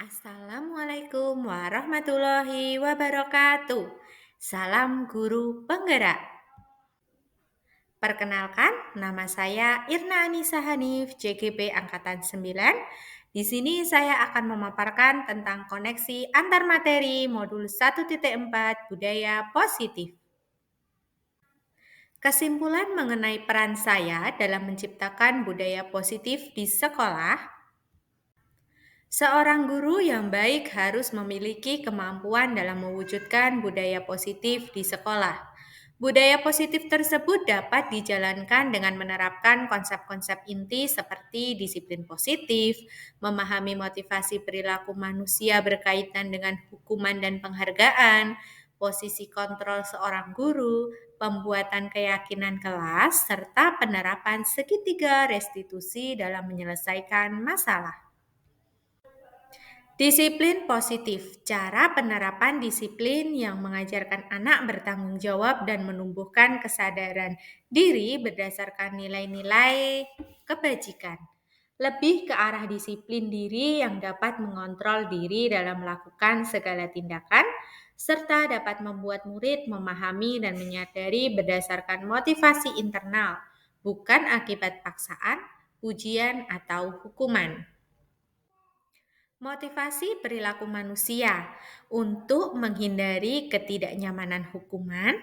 Assalamualaikum warahmatullahi wabarakatuh. Salam guru penggerak. Perkenalkan, nama saya Irna Anissa Hanif, JGP Angkatan 9. Di sini saya akan memaparkan tentang koneksi antar materi modul 1.4 budaya positif. Kesimpulan mengenai peran saya dalam menciptakan budaya positif di sekolah. Seorang guru yang baik harus memiliki kemampuan dalam mewujudkan budaya positif di sekolah. Budaya positif tersebut dapat dijalankan dengan menerapkan konsep-konsep inti seperti disiplin positif, memahami motivasi perilaku manusia berkaitan dengan hukuman dan penghargaan, posisi kontrol seorang guru, pembuatan keyakinan kelas, serta penerapan segitiga restitusi dalam menyelesaikan masalah. Disiplin positif, cara penerapan disiplin yang mengajarkan anak bertanggung jawab dan menumbuhkan kesadaran diri berdasarkan nilai-nilai kebajikan. Lebih ke arah disiplin diri yang dapat mengontrol diri dalam melakukan segala tindakan, serta dapat membuat murid memahami dan menyadari berdasarkan motivasi internal, bukan akibat paksaan, ujian, atau hukuman. Motivasi perilaku manusia untuk menghindari ketidaknyamanan hukuman,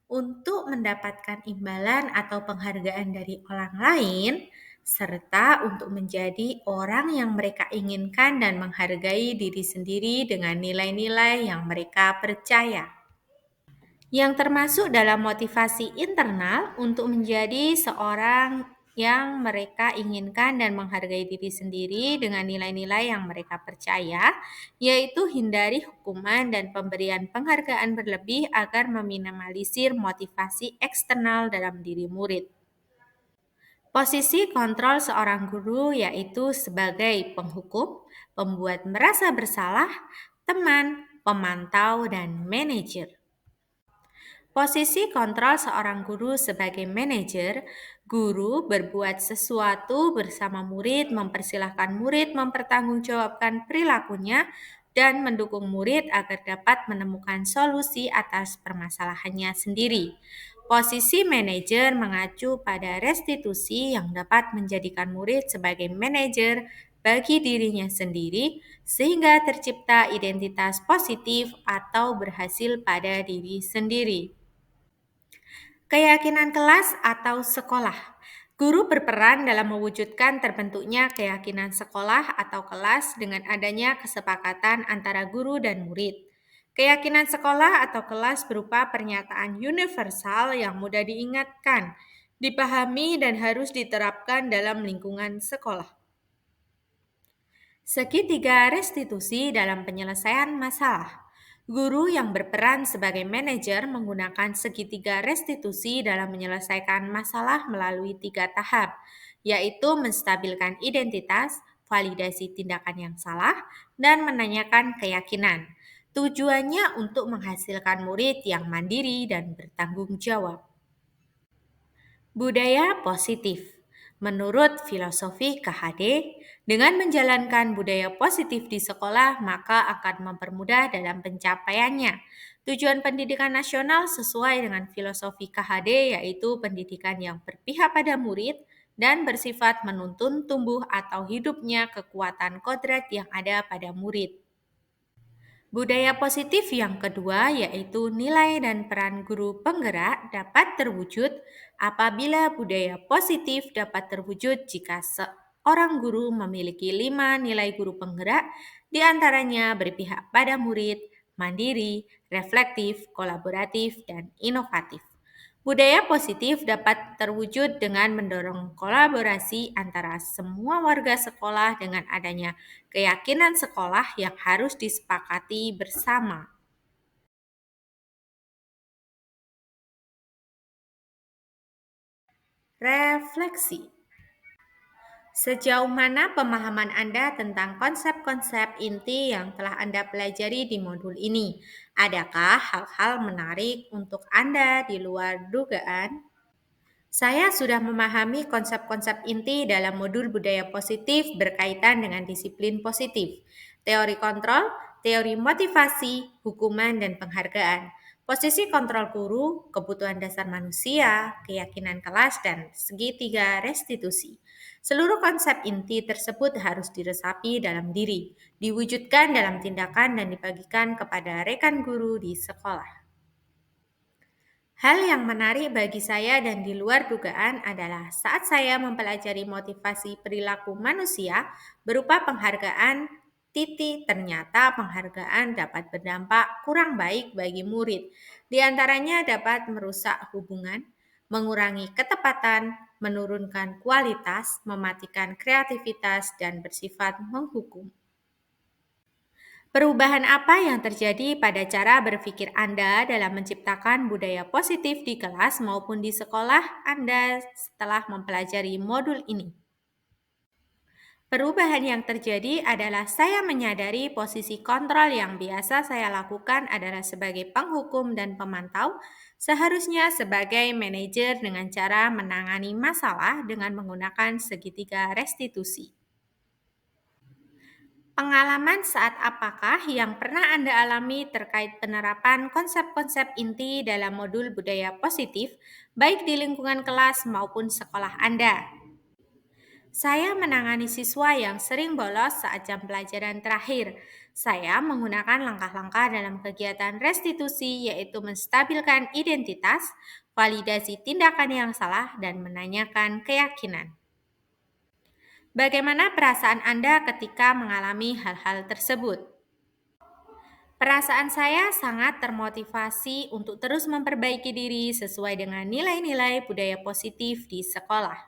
untuk mendapatkan imbalan atau penghargaan dari orang lain, serta untuk menjadi orang yang mereka inginkan dan menghargai diri sendiri dengan nilai-nilai yang mereka percaya. Yang termasuk dalam motivasi internal untuk menjadi seorang yang mereka inginkan dan menghargai diri sendiri dengan nilai-nilai yang mereka percaya, yaitu hindari hukuman dan pemberian penghargaan berlebih agar meminimalisir motivasi eksternal dalam diri murid. Posisi kontrol seorang guru yaitu sebagai penghukum, pembuat merasa bersalah, teman, pemantau, dan manajer. Posisi kontrol seorang guru sebagai manajer, guru berbuat sesuatu bersama murid, mempersilahkan murid mempertanggungjawabkan perilakunya, dan mendukung murid agar dapat menemukan solusi atas permasalahannya sendiri. Posisi manajer mengacu pada restitusi yang dapat menjadikan murid sebagai manajer bagi dirinya sendiri, sehingga tercipta identitas positif atau berhasil pada diri sendiri. Keyakinan kelas atau sekolah. Guru berperan dalam mewujudkan terbentuknya keyakinan sekolah atau kelas dengan adanya kesepakatan antara guru dan murid. Keyakinan sekolah atau kelas berupa pernyataan universal yang mudah diingatkan, dipahami, dan harus diterapkan dalam lingkungan sekolah. Segitiga restitusi dalam penyelesaian masalah. Guru yang berperan sebagai manajer menggunakan segitiga restitusi dalam menyelesaikan masalah melalui 3 tahap, yaitu menstabilkan identitas, validasi tindakan yang salah, dan menanyakan keyakinan. Tujuannya untuk menghasilkan murid yang mandiri dan bertanggung jawab. Budaya positif. Menurut filosofi KHD, dengan menjalankan budaya positif di sekolah, maka akan mempermudah dalam pencapaiannya. Tujuan pendidikan nasional sesuai dengan filosofi KHD yaitu pendidikan yang berpihak pada murid dan bersifat menuntun tumbuh atau hidupnya kekuatan kodrat yang ada pada murid. Budaya positif yang kedua yaitu nilai dan peran guru penggerak dapat terwujud apabila budaya positif dapat terwujud jika seorang guru memiliki 5 nilai guru penggerak, diantaranya berpihak pada murid, mandiri, reflektif, kolaboratif, dan inovatif. Budaya positif dapat terwujud dengan mendorong kolaborasi antara semua warga sekolah dengan adanya keyakinan sekolah yang harus disepakati bersama. Refleksi. Sejauh mana pemahaman Anda tentang konsep-konsep inti yang telah Anda pelajari di modul ini? Adakah hal-hal menarik untuk Anda di luar dugaan? Saya sudah memahami konsep-konsep inti dalam modul budaya positif berkaitan dengan disiplin positif, teori kontrol, teori motivasi, hukuman, dan penghargaan, posisi kontrol guru, kebutuhan dasar manusia, keyakinan kelas, dan segitiga restitusi. Seluruh konsep inti tersebut harus diresapi dalam diri, diwujudkan dalam tindakan, dan dibagikan kepada rekan guru di sekolah. Hal yang menarik bagi saya dan di luar dugaan adalah saat saya mempelajari motivasi perilaku manusia berupa penghargaan, ternyata penghargaan dapat berdampak kurang baik bagi murid. Di antaranya dapat merusak hubungan, mengurangi ketepatan, menurunkan kualitas, mematikan kreativitas, dan bersifat menghukum. Perubahan apa yang terjadi pada cara berpikir Anda dalam menciptakan budaya positif di kelas maupun di sekolah Anda setelah mempelajari modul ini? Perubahan yang terjadi adalah saya menyadari posisi kontrol yang biasa saya lakukan adalah sebagai penghukum dan pemantau, seharusnya sebagai manajer dengan cara menangani masalah dengan menggunakan segitiga restitusi. Pengalaman saat apakah yang pernah Anda alami terkait penerapan konsep-konsep inti dalam modul budaya positif, baik di lingkungan kelas maupun sekolah Anda? Saya menangani siswa yang sering bolos saat jam pelajaran terakhir. Saya menggunakan langkah-langkah dalam kegiatan restitusi, yaitu menstabilkan identitas, validasi tindakan yang salah, dan menanyakan keyakinan. Bagaimana perasaan Anda ketika mengalami hal-hal tersebut? Perasaan saya sangat termotivasi untuk terus memperbaiki diri sesuai dengan nilai-nilai budaya positif di sekolah.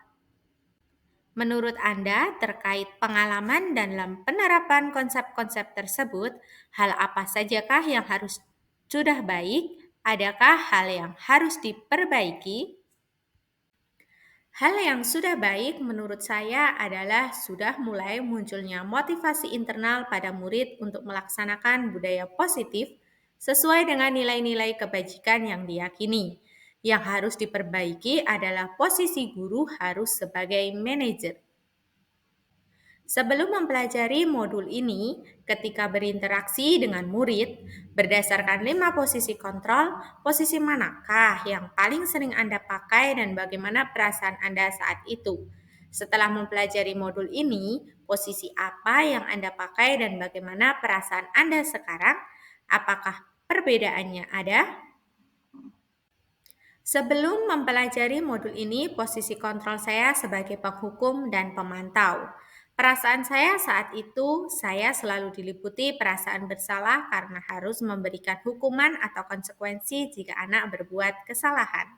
Menurut Anda, terkait pengalaman dalam penerapan konsep-konsep tersebut, hal apa sajakah yang harus sudah baik? Adakah hal yang harus diperbaiki? Hal yang sudah baik menurut saya adalah sudah mulai munculnya motivasi internal pada murid untuk melaksanakan budaya positif sesuai dengan nilai-nilai kebajikan yang diyakini. Yang harus diperbaiki adalah posisi guru harus sebagai manajer. Sebelum mempelajari modul ini, ketika berinteraksi dengan murid, berdasarkan 5 posisi kontrol, posisi manakah yang paling sering Anda pakai dan bagaimana perasaan Anda saat itu? Setelah mempelajari modul ini, posisi apa yang Anda pakai dan bagaimana perasaan Anda sekarang? Apakah perbedaannya ada? Sebelum mempelajari modul ini, posisi kontrol saya sebagai penghukum dan pemantau. Perasaan saya saat itu, saya selalu diliputi perasaan bersalah karena harus memberikan hukuman atau konsekuensi jika anak berbuat kesalahan.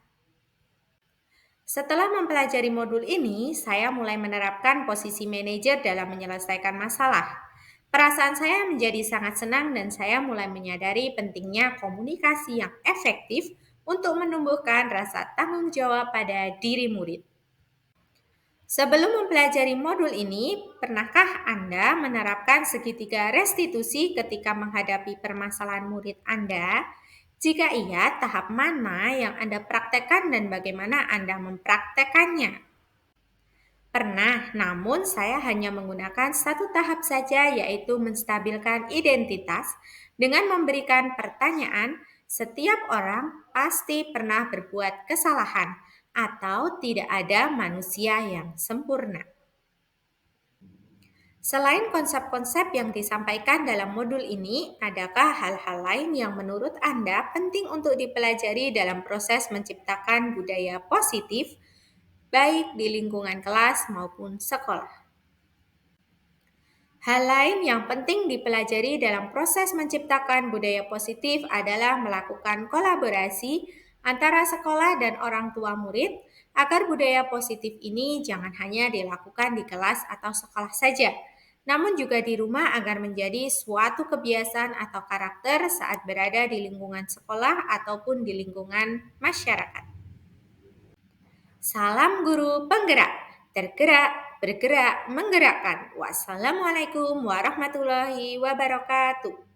Setelah mempelajari modul ini, saya mulai menerapkan posisi manajer dalam menyelesaikan masalah. Perasaan saya menjadi sangat senang dan saya mulai menyadari pentingnya komunikasi yang efektif untuk menumbuhkan rasa tanggung jawab pada diri murid. Sebelum mempelajari modul ini, pernahkah Anda menerapkan segitiga restitusi ketika menghadapi permasalahan murid Anda? Jika iya, tahap mana yang Anda praktekkan dan bagaimana Anda mempraktekannya? Pernah, namun saya hanya menggunakan satu tahap saja, yaitu menstabilkan identitas dengan memberikan pertanyaan, setiap orang pasti pernah berbuat kesalahan atau tidak ada manusia yang sempurna. Selain konsep-konsep yang disampaikan dalam modul ini, adakah hal-hal lain yang menurut Anda penting untuk dipelajari dalam proses menciptakan budaya positif, baik di lingkungan kelas maupun sekolah? Hal lain yang penting dipelajari dalam proses menciptakan budaya positif adalah melakukan kolaborasi antara sekolah dan orang tua murid agar budaya positif ini jangan hanya dilakukan di kelas atau sekolah saja, namun juga di rumah agar menjadi suatu kebiasaan atau karakter saat berada di lingkungan sekolah ataupun di lingkungan masyarakat. Salam guru penggerak, tergerak, bergerak, menggerakkan. Wassalamualaikum warahmatullahi wabarakatuh.